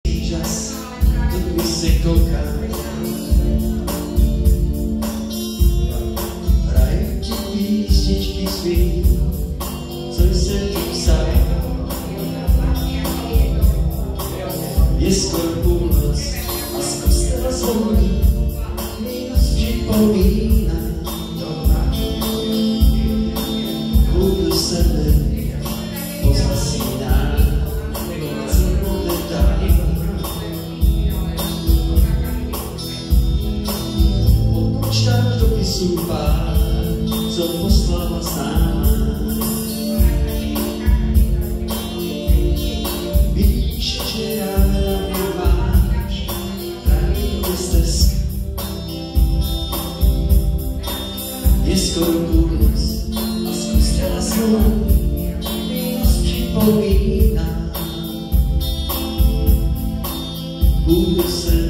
Čas, to by se kouká. Hraju ti písničky svý, co jsem ti psal. Je skoro půlnoc a z kostela zvoní mi noc připomíná. Budu sebe pozasíná, co bude dál. Počítáš dopisů pár, co poslala sama. Víš, že ráda mě máš, pravý stezka. Je skoro půlnoc a z kostela zvoní mi noc připomíná. Budu se